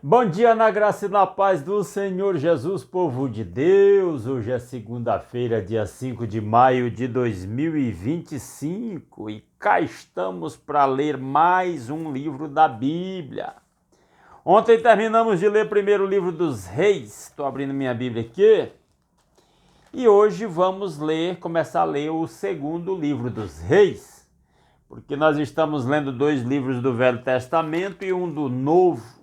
Bom dia, na graça e na paz do Senhor Jesus, povo de Deus. Hoje é segunda-feira, dia 5 de maio de 2025 e cá estamos para ler mais um livro da Bíblia. Ontem terminamos de ler primeiro o livro dos Reis, estou abrindo minha Bíblia aqui, e hoje vamos começar a ler o segundo livro dos Reis, porque nós estamos lendo dois livros do Velho Testamento e um do Novo.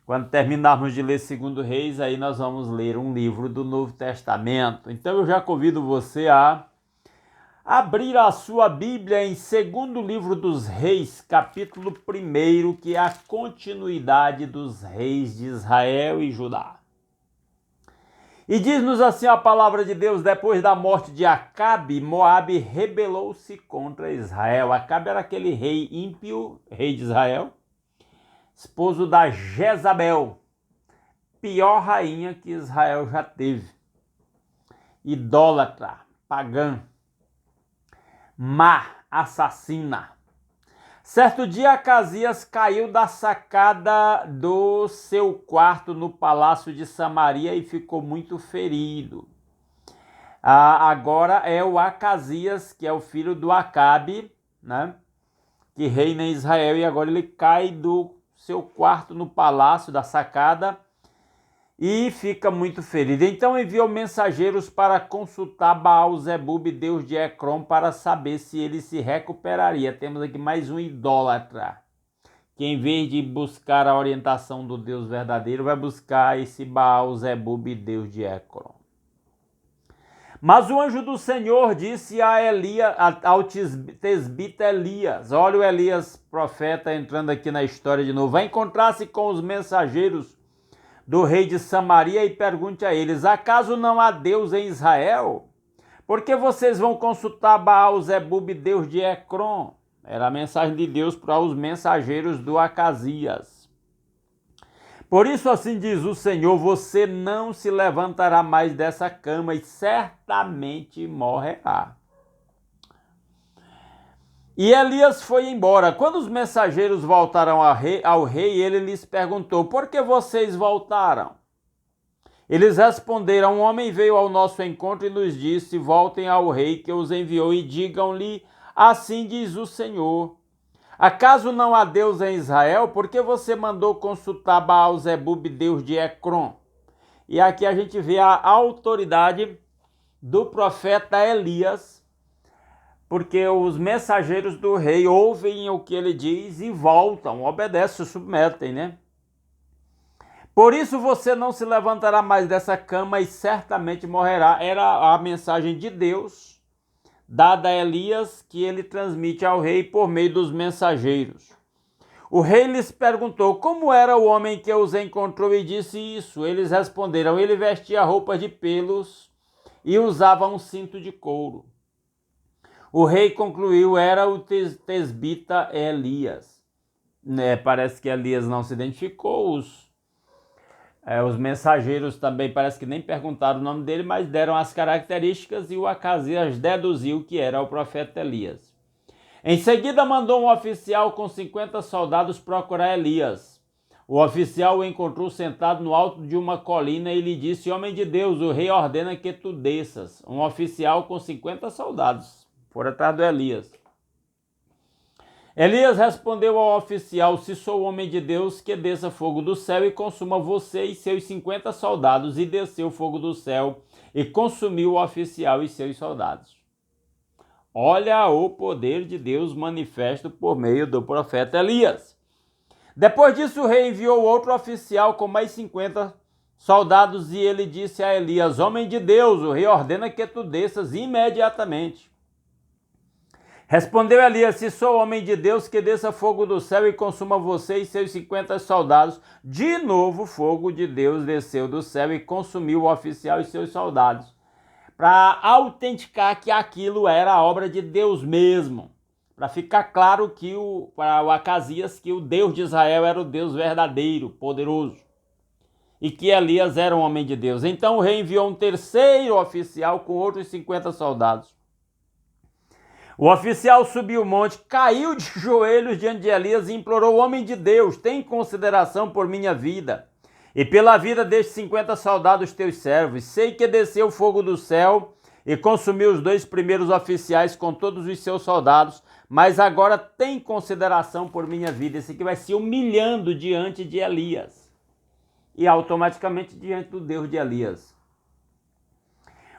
Quando terminarmos de ler Segundo Reis, aí nós vamos ler um livro do Novo Testamento. Então eu já convido você a abrir a sua Bíblia em Segundo Livro dos Reis, capítulo 1, que é a continuidade dos reis de Israel e Judá. E diz-nos assim a palavra de Deus: depois da morte de Acabe, Moabe rebelou-se contra Israel. Acabe era aquele rei ímpio, rei de Israel, esposo da Jezabel, pior rainha que Israel já teve. Idólatra, pagã, má, assassina. Certo dia, Acasias caiu da sacada do seu quarto no palácio de Samaria e ficou muito ferido. Agora é o Acasias, que é o filho do Acabe, né, que reina em Israel, e agora ele cai do seu quarto no palácio da sacada e fica muito ferido. Então enviou mensageiros para consultar Baal-zebub, deus de Ecrom, para saber se ele se recuperaria. Temos aqui mais um idólatra, que em vez de buscar a orientação do Deus verdadeiro, vai buscar esse Baal-zebub, deus de Ecrom. Mas o anjo do Senhor disse ao tesbita Elias: olha o Elias, profeta, entrando aqui na história de novo. Vai encontrar-se com os mensageiros do rei de Samaria e pergunte a eles: acaso não há Deus em Israel? Por que vocês vão consultar Baal-zebub, deus de Ecrom? Era a mensagem de Deus para os mensageiros do Acasias. Por isso assim diz o Senhor: você não se levantará mais dessa cama e certamente morrerá. E Elias foi embora. Quando os mensageiros voltaram ao rei, ele lhes perguntou: por que vocês voltaram? Eles responderam: um homem veio ao nosso encontro e nos disse: voltem ao rei que os enviou e digam-lhe: assim diz o Senhor. Acaso não há Deus em Israel? Por que você mandou consultar Baal-zebub, deus de Ecrom? E aqui a gente vê a autoridade do profeta Elias, porque os mensageiros do rei ouvem o que ele diz e voltam, obedecem, se submetem, né? Por isso você não se levantará mais dessa cama e certamente morrerá. Era a mensagem de Deus dada a Elias, que ele transmite ao rei por meio dos mensageiros. O rei lhes perguntou: como era o homem que os encontrou e disse isso? Eles responderam: ele vestia roupas de pelos e usava um cinto de couro. O rei concluiu: era o tesbita Elias. Parece que Elias não se identificou, os mensageiros também parece que nem perguntaram o nome dele, mas deram as características e o Acasias deduziu que era o profeta Elias. Em seguida mandou um oficial com 50 soldados procurar Elias. O oficial o encontrou sentado no alto de uma colina e lhe disse: homem de Deus, o rei ordena que tu desças. Um oficial com 50 soldados por atrás do Elias. Elias respondeu ao oficial: se sou homem de Deus, que desça fogo do céu e consuma você e seus 50 soldados. E desceu fogo do céu e consumiu o oficial e seus soldados. Olha o poder de Deus manifesto por meio do profeta Elias. Depois disso, o rei enviou outro oficial com mais 50 soldados e ele disse a Elias: homem de Deus, o rei ordena que tu desças imediatamente. Respondeu Elias: se sou homem de Deus, que desça fogo do céu e consuma você e seus 50 soldados. De novo, fogo de Deus desceu do céu e consumiu o oficial e seus soldados, para autenticar que aquilo era a obra de Deus mesmo, para ficar claro que para o Acasias que o Deus de Israel era o Deus verdadeiro, poderoso, e que Elias era um homem de Deus. Então o rei enviou um terceiro oficial com outros 50 soldados. O oficial subiu o monte, caiu de joelhos diante de Elias e implorou: homem de Deus, tem consideração por minha vida e pela vida destes 50 soldados teus servos. Sei que desceu fogo do céu e consumiu os 2 primeiros oficiais com todos os seus soldados, mas agora tem consideração por minha vida. Esse aqui vai se humilhando diante de Elias e automaticamente diante do Deus de Elias.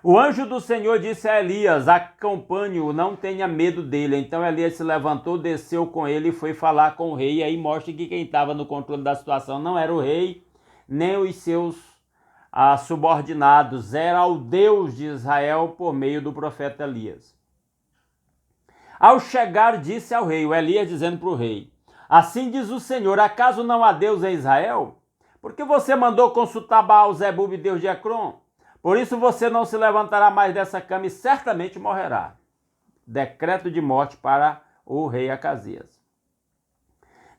O anjo do Senhor disse a Elias: acompanhe-o, não tenha medo dele. Então Elias se levantou, desceu com ele e foi falar com o rei. E aí mostra que quem estava no controle da situação não era o rei, nem os seus subordinados, era o Deus de Israel por meio do profeta Elias. Ao chegar, disse ao rei, o Elias dizendo para o rei: assim diz o Senhor, acaso não há Deus em Israel? Porque você mandou consultar Baal-zebub, Deus de Ecrom? Por isso você não se levantará mais dessa cama e certamente morrerá. Decreto de morte para o rei Acasias.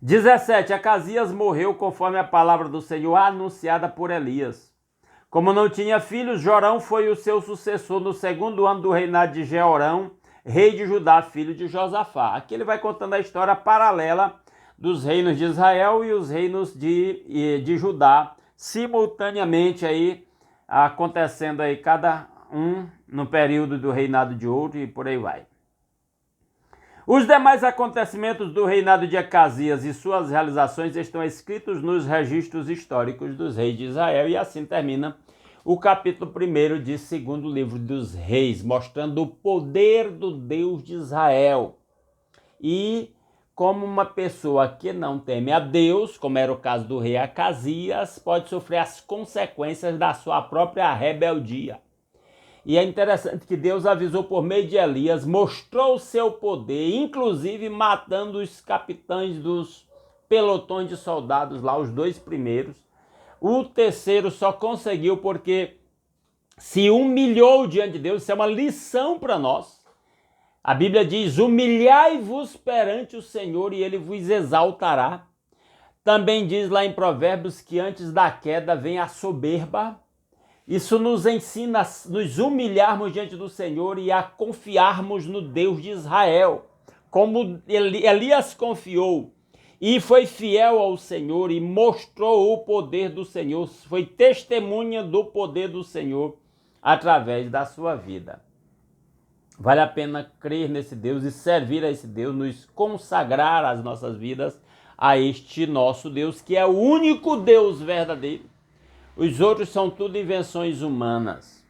17. Acasias morreu conforme a palavra do Senhor anunciada por Elias. Como não tinha filhos, Jorão foi o seu sucessor no 2º ano do reinado de Jeorão, rei de Judá, filho de Josafá. Aqui ele vai contando a história paralela dos reinos de Israel e os reinos de Judá, simultaneamente aí, acontecendo aí cada um no período do reinado de outro e por aí vai. Os demais acontecimentos do reinado de Acasias e suas realizações estão escritos nos registros históricos dos reis de Israel e assim termina o capítulo 1 de 2º livro dos reis, mostrando o poder do Deus de Israel e como uma pessoa que não teme a Deus, como era o caso do rei Acasias, pode sofrer as consequências da sua própria rebeldia. E é interessante que Deus avisou por meio de Elias, mostrou o seu poder, inclusive matando os capitães dos pelotões de soldados lá, os 2 primeiros. O terceiro só conseguiu porque se humilhou diante de Deus. Isso é uma lição para nós. A Bíblia diz: humilhai-vos perante o Senhor e ele vos exaltará. Também diz lá em Provérbios que antes da queda vem a soberba. Isso nos ensina a nos humilharmos diante do Senhor e a confiarmos no Deus de Israel. Como Elias confiou e foi fiel ao Senhor e mostrou o poder do Senhor, foi testemunha do poder do Senhor através da sua vida. Vale a pena crer nesse Deus e servir a esse Deus, nos consagrar as nossas vidas a este nosso Deus, que é o único Deus verdadeiro. Os outros são tudo invenções humanas.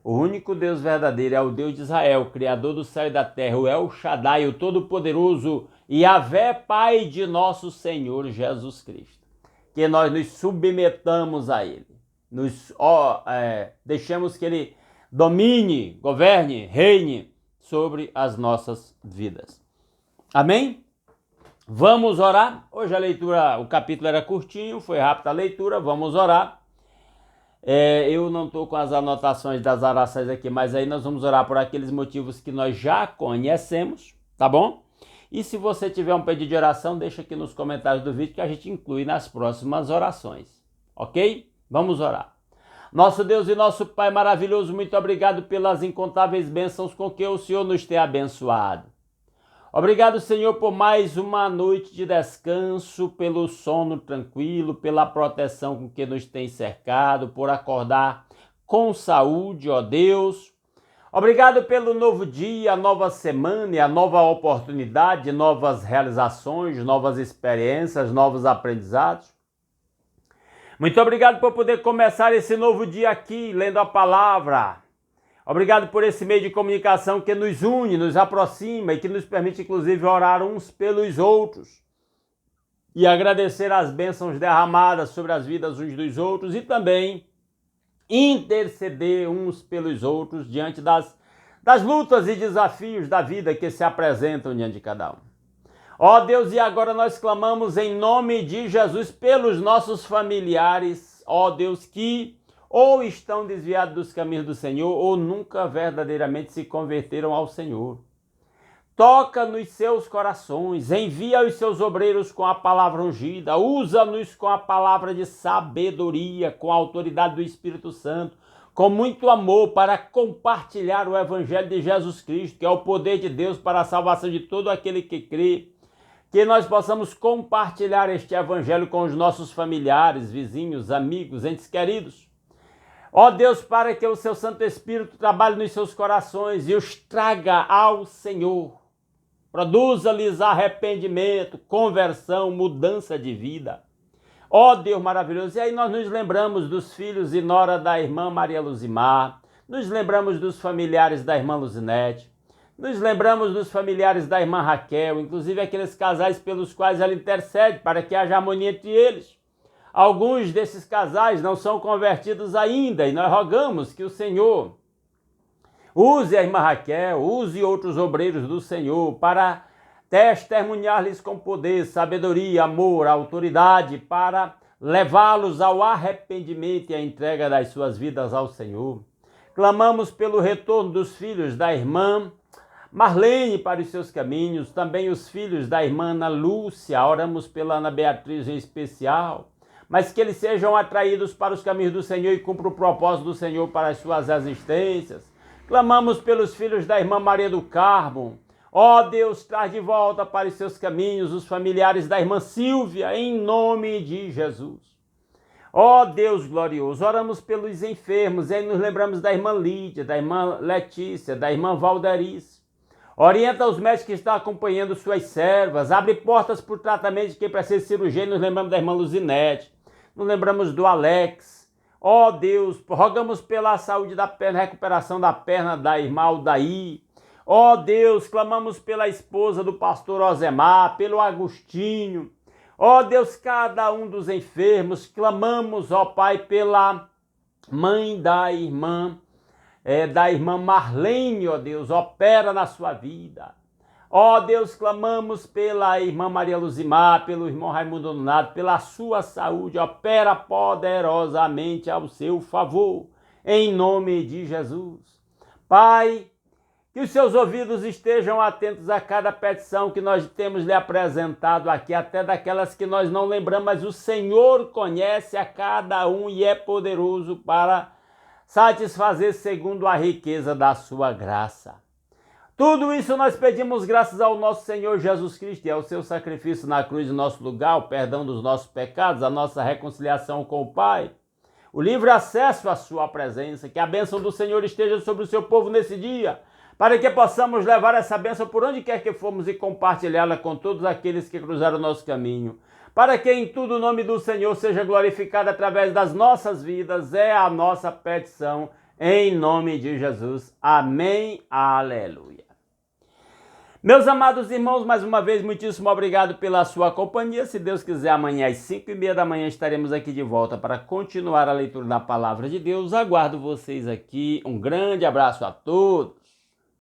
O único Deus verdadeiro é o Deus de Israel, Criador do céu e da terra, o El Shaddai, o Todo-Poderoso, Yahvé, Pai de nosso Senhor Jesus Cristo. Que nós nos submetamos a Ele, deixemos que Ele domine, governe, reine sobre as nossas vidas. Amém? Vamos orar. Hoje a leitura, o capítulo era curtinho, foi rápida a leitura, vamos orar. Eu não estou com as anotações das orações aqui, mas aí nós vamos orar por aqueles motivos que nós já conhecemos, tá bom? E se você tiver um pedido de oração, deixa aqui nos comentários do vídeo que a gente inclui nas próximas orações, ok? Vamos orar. Nosso Deus e nosso Pai maravilhoso, muito obrigado pelas incontáveis bênçãos com que o Senhor nos tem abençoado. Obrigado, Senhor, por mais uma noite de descanso, pelo sono tranquilo, pela proteção com que nos tem cercado, por acordar com saúde, ó Deus. Obrigado pelo novo dia, a nova semana e a nova oportunidade, novas realizações, novas experiências, novos aprendizados. Muito obrigado por poder começar esse novo dia aqui, lendo a palavra. Obrigado por esse meio de comunicação que nos une, nos aproxima e que nos permite, inclusive, orar uns pelos outros e agradecer as bênçãos derramadas sobre as vidas uns dos outros e também interceder uns pelos outros diante das lutas e desafios da vida que se apresentam diante de cada um. Ó Deus, e agora nós clamamos em nome de Jesus pelos nossos familiares, ó Deus, que ou estão desviados dos caminhos do Senhor, ou nunca verdadeiramente se converteram ao Senhor. Toca nos seus corações, envia os seus obreiros com a palavra ungida, usa-nos com a palavra de sabedoria, com a autoridade do Espírito Santo, com muito amor para compartilhar o Evangelho de Jesus Cristo, que é o poder de Deus para a salvação de todo aquele que crê. Que nós possamos compartilhar este Evangelho com os nossos familiares, vizinhos, amigos, entes queridos. Ó Deus, para que o seu Santo Espírito trabalhe nos seus corações e os traga ao Senhor. Produza-lhes arrependimento, conversão, mudança de vida. Ó Deus maravilhoso, e aí nós nos lembramos dos filhos e nora da irmã Maria Luzimar, nos lembramos dos familiares da irmã Luzinete, nos lembramos dos familiares da irmã Raquel, inclusive aqueles casais pelos quais ela intercede para que haja harmonia entre eles. Alguns desses casais não são convertidos ainda e nós rogamos que o Senhor use a irmã Raquel, use outros obreiros do Senhor para testemunhar-lhes com poder, sabedoria, amor, autoridade, para levá-los ao arrependimento e à entrega das suas vidas ao Senhor. Clamamos pelo retorno dos filhos da irmã Marlene para os seus caminhos, também os filhos da irmã Ana Lúcia, oramos pela Ana Beatriz em especial, mas que eles sejam atraídos para os caminhos do Senhor e cumpram o propósito do Senhor para as suas existências. Clamamos pelos filhos da irmã Maria do Carmo. Ó Deus, traz de volta para os seus caminhos os familiares da irmã Silvia, em nome de Jesus. Ó Deus glorioso, oramos pelos enfermos, e aí nos lembramos da irmã Lídia, da irmã Letícia, da irmã Valderice. Orienta os médicos que estão acompanhando suas servas, abre portas para o tratamento de quem precisa de cirurgia, nos lembramos da irmã Luzinete, nos lembramos do Alex. Ó Deus, rogamos pela saúde da perna, recuperação da perna da irmã Aldaí. Ó Deus, clamamos pela esposa do pastor Osemar, pelo Agostinho. Ó Deus, cada um dos enfermos, clamamos, ó Pai, pela mãe da irmã Marlene, ó Deus, opera na sua vida. Ó Deus, clamamos pela irmã Maria Luzimar, pelo irmão Raimundo Donato, pela sua saúde, opera poderosamente ao seu favor, em nome de Jesus. Pai, que os seus ouvidos estejam atentos a cada petição que nós temos lhe apresentado aqui, até daquelas que nós não lembramos, mas o Senhor conhece a cada um e é poderoso para satisfazer segundo a riqueza da sua graça. Tudo isso nós pedimos graças ao nosso Senhor Jesus Cristo e ao seu sacrifício na cruz em nosso lugar, o perdão dos nossos pecados, a nossa reconciliação com o Pai, o livre acesso à sua presença, que a bênção do Senhor esteja sobre o seu povo nesse dia, para que possamos levar essa bênção por onde quer que formos e compartilhá-la com todos aqueles que cruzaram o nosso caminho. Para que em tudo o nome do Senhor seja glorificado através das nossas vidas, é a nossa petição, em nome de Jesus. Amém. Aleluia. Meus amados irmãos, mais uma vez, muitíssimo obrigado pela sua companhia. Se Deus quiser, amanhã às 5h30 da manhã estaremos aqui de volta para continuar a leitura da Palavra de Deus. Aguardo vocês aqui. Um grande abraço a todos.